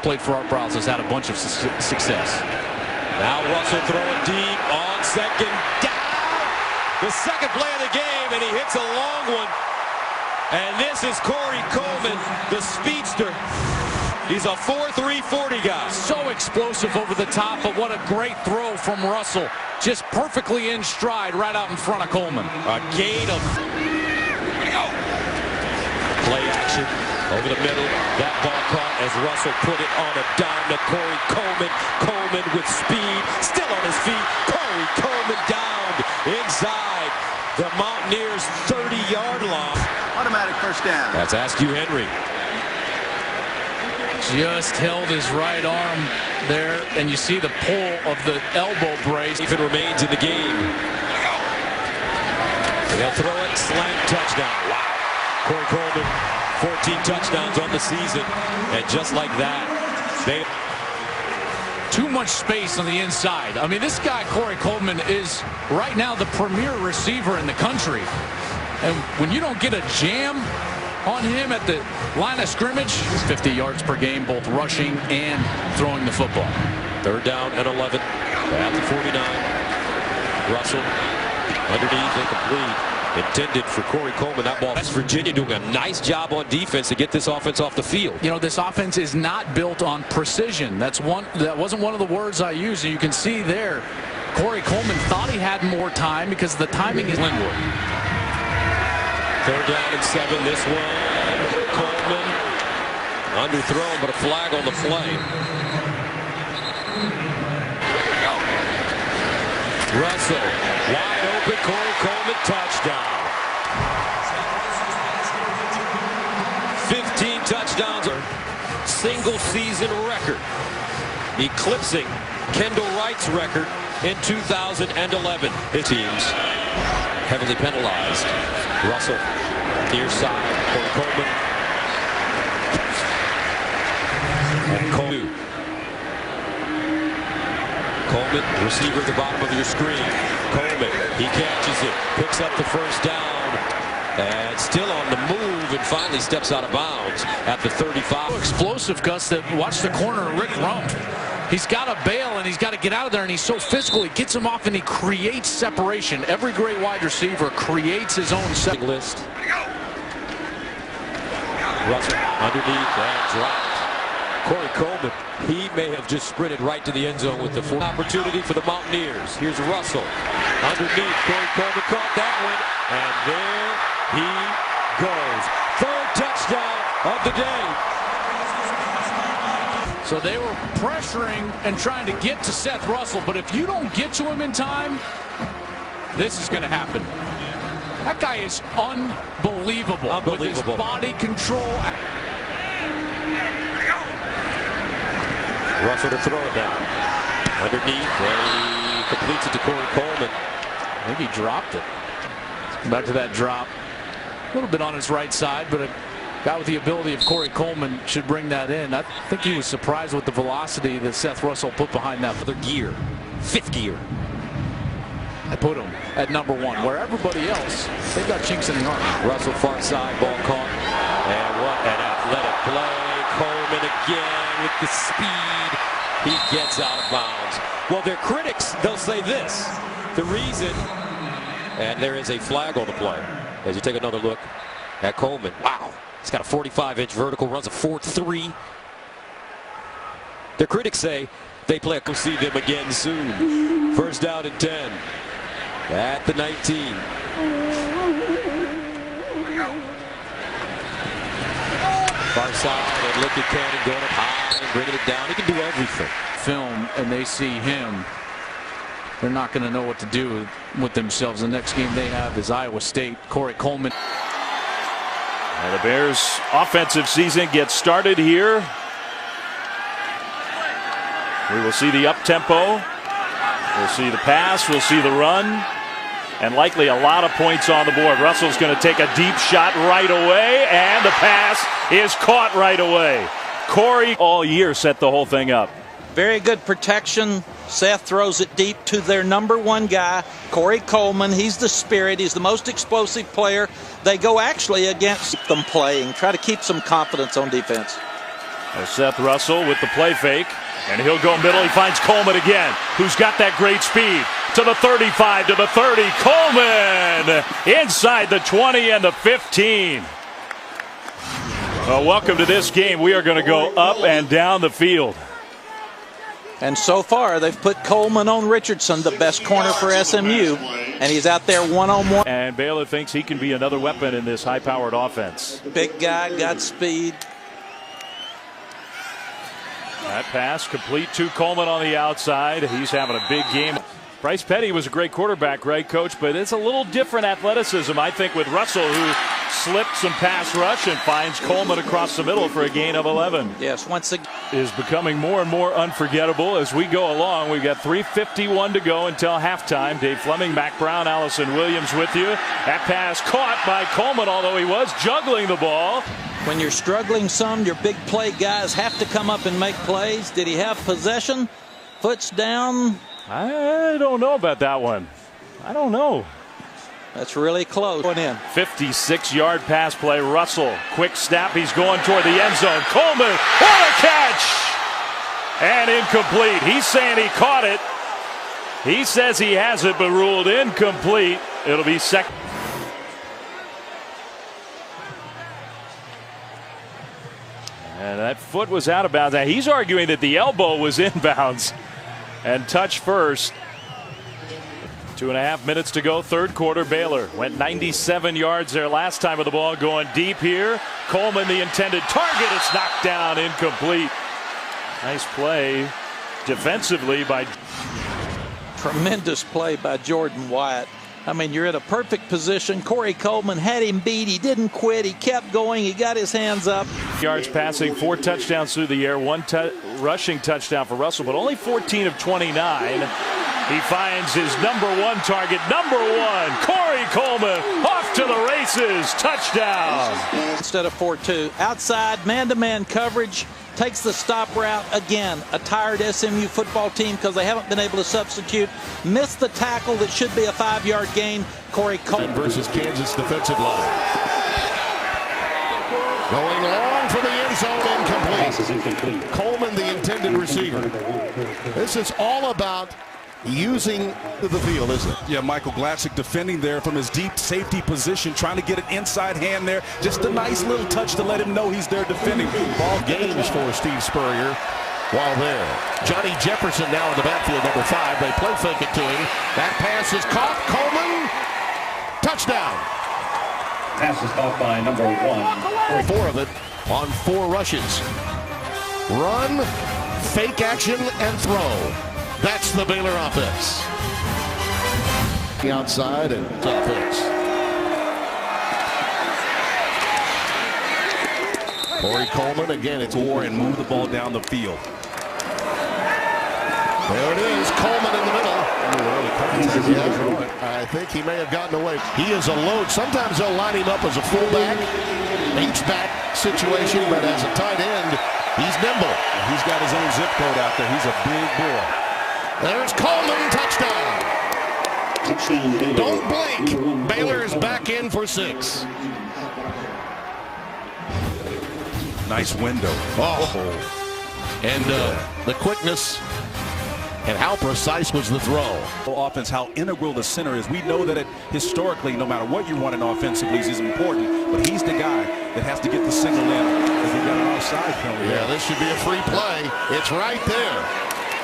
played for Art Browse has had a bunch of success. Now Russell throwing deep on second down. The second play of the game, and he hits a long one. And this is Corey Coleman, the speedster. He's a 4.3 40 guy. So explosive over the top, but what a great throw from Russell. Just perfectly in stride right out in front of Coleman. A gain of play action over the middle. That ball caught as Russell put it on a dime to Corey Coleman. Coleman with speed, still on his feet. Corey Coleman downed inside the Mountaineers' 30-yard line. Automatic first down. That's Askew Henry. Just held his right arm there, and you see the pull of the elbow brace. If it remains in the game. They'll throw it, slant, touchdown. Wow. Corey Coleman, 14 touchdowns on the season, and just like that, they... Too much space on the inside. I mean, this guy, Corey Coleman, is right now the premier receiver in the country. And when you don't get a jam on him at the line of scrimmage, 50 yards per game, both rushing and throwing the football. Third down and 11 at the 49. Russell underneath, incomplete. Intended for Corey Coleman. That ball. West Virginia doing a nice job on defense to get this offense off the field. You know, this offense is not built on precision. That wasn't one of the words I used. And you can see there, Corey Coleman thought he had more time because the timing is Linwood. Third down and 7. This one, Coleman underthrown, but a flag on the play. Russell wide open. Corey Coleman touchdown. 15 touchdowns, single season record, eclipsing Kendall Wright's record in 2011. His teams heavily penalized. Russell near side. Corey Coleman. And Coleman, receiver at the bottom of your screen. Coleman, he catches it, picks up the first down, and still on the move, and finally steps out of bounds at the 35. So explosive, Gus, that watch the corner of Rick Rump. He's got to bail, and he's got to get out of there, and he's so physical. He gets him off, and he creates separation. Every great wide receiver creates his own list. Russell underneath and dropped. Corey Coleman, he may have just sprinted right to the end zone with the full opportunity for the Mountaineers. Here's Russell underneath. Corey Coleman caught that one, and there he goes. Third touchdown of the day. So they were pressuring and trying to get to Seth Russell, but if you don't get to him in time, this is going to happen. That guy is unbelievable. With his body control. Russell to throw it down. Underneath, and he completes it to Corey Coleman. I think he dropped it. Back to that drop. A little bit on his right side, but a guy with the ability of Corey Coleman should bring that in. I think he was surprised with the velocity that Seth Russell put behind that. Other gear, fifth gear. I put him at number 1, where everybody else, they've got chinks in the armor. Russell far side, ball caught. And what an athletic play. Coleman again with the speed. He gets out of bounds. Well, their critics, they'll say this. The reason, and there is a flag on the play. As you take another look at Coleman. Wow. He's got a 45-inch vertical, runs a 4.3. Their critics say they play. We'll see them again soon. First down and 10 at the 19. Far side, and look at Cannon going up high and bringing it down. He can do everything. Film, and they see him. They're not going to know what to do with themselves. The next game they have is Iowa State. Corey Coleman. And the Bears' offensive season gets started here. We will see the up-tempo. We'll see the pass. We'll see the run. And likely a lot of points on the board. Russell's going to take a deep shot right away. And the pass is caught right away. Corey all year set the whole thing up. Very good protection. Seth throws it deep to their number 1 guy, Corey Coleman. He's the spirit. He's the most explosive player. They go actually against them playing. Try to keep some confidence on defense. Seth Russell with the play fake, and he'll go middle. He finds Coleman again, who's got that great speed. To the 35, to the 30. Coleman inside the 20 and the 15. Well, welcome to this game. We are going to go up and down the field. And so far, they've put Coleman on Richardson, the best corner for SMU, and he's out there one-on-one. And Baylor thinks he can be another weapon in this high-powered offense. Big guy, got speed. That pass complete to Coleman on the outside. He's having a big game. Bryce Petty was a great quarterback, right, Coach? But it's a little different athleticism, I think, with Russell, who slipped some pass rush and finds Coleman across the middle for a gain of 11. Yes, once again. Is becoming more and more unforgettable as we go along. We've got 3:51 to go until halftime. Dave Fleming, Mac Brown, Allison Williams with you. That pass caught by Coleman, although he was juggling the ball. When you're struggling some, your big play guys have to come up and make plays. Did he have possession? Foot's down. I don't know about that one. I don't know. That's really close. Going in. 56-yard pass play. Russell, quick snap. He's going toward the end zone. Coleman, what a catch! And incomplete. He's saying he caught it. He says he has it, but ruled incomplete. It'll be second. And that foot was out of bounds. Now he's arguing that the elbow was inbounds and touch first. 2.5 minutes to go, third quarter. Baylor went 97 yards their last time with the ball, going deep here. Coleman, the intended target, it's knocked down, incomplete. Nice play defensively by. Tremendous play by Jordan Wyatt. I mean, you're in a perfect position. Corey Coleman had him beat. He didn't quit. He kept going. He got his hands up. Yards passing, 4 touchdowns through the air, 1 rushing touchdown for Russell, but only 14 of 29. He finds his #1 target, #1, Corey Coleman, off to the races, touchdown. Instead of 4-2, outside man-to-man coverage, takes the stop route again. A tired SMU football team because they haven't been able to substitute. Missed the tackle that should be a 5-yard gain. Corey Coleman versus Kansas defensive line. Going long for the end zone, incomplete. Coleman, the intended receiver. This is all about using the field, isn't it? Yeah, Michael Glatzik defending there from his deep safety position, trying to get an inside hand there. Just a nice little touch to let him know he's there defending. Ball gains for Steve Spurrier while there. Johnny Jefferson now in the backfield, #5. They play fake it to him. That pass is caught. Coleman, touchdown. Pass is caught by #1. 4 of it on 4 rushes. Run, fake action, and throw. That's the Baylor offense. The outside and top hits. Corey Coleman again. It's Score and move the ball down the field. there it is. Coleman in the middle. I think he may have gotten away. He is a load. Sometimes they'll line him up as a fullback, H-back situation, but as a tight end, he's nimble. He's got his own zip code out there. He's a big boy. There's Coleman, touchdown. Don't blink. Baylor is back in for 6. Nice window. Oh. And the quickness and how precise was the throw. Offense, how integral the center is. We know that historically, no matter what you want in offensively is important, but he's the guy that has to get the single in. If we got an offside penalty. Yeah, this should be a free play. It's right there.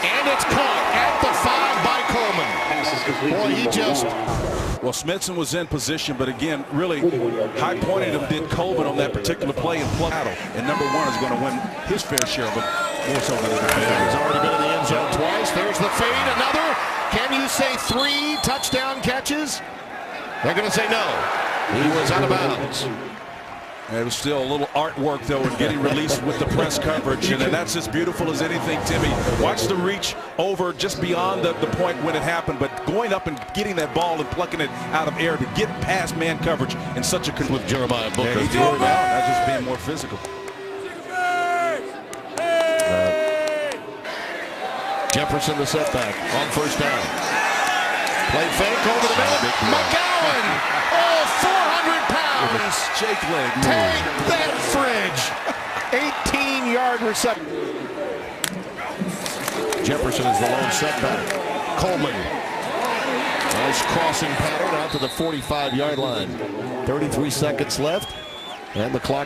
And it's caught at the 5 by Coleman. Boy, he just... Well, Smithson was in position, but again, really high-pointed him did Coleman on that particular play and battle. And #1 is going to win his fair share, but more so than the defender. He's already been in the end zone twice. There's the fade. Another. Can you say 3 touchdown catches? They're going to say no. He was out of bounds. It was still a little artwork, though, in getting released with the press coverage, and that's as beautiful as anything, Timmy. Watch the reach over just beyond the point when it happened, but going up and getting that ball and plucking it out of air to get past man coverage in such a... With Jeremiah Booker. Yeah, he did it out. That's just being more physical. Jefferson the setback on first down. Play fake over the middle. McGowan! Oh, 400 pounds! Jake leg. Take that, Fridge! 18 15-yard reception. Jefferson is the lone setback. Coleman. Nice crossing pattern out to the 45-yard line. 33 seconds left, and the clock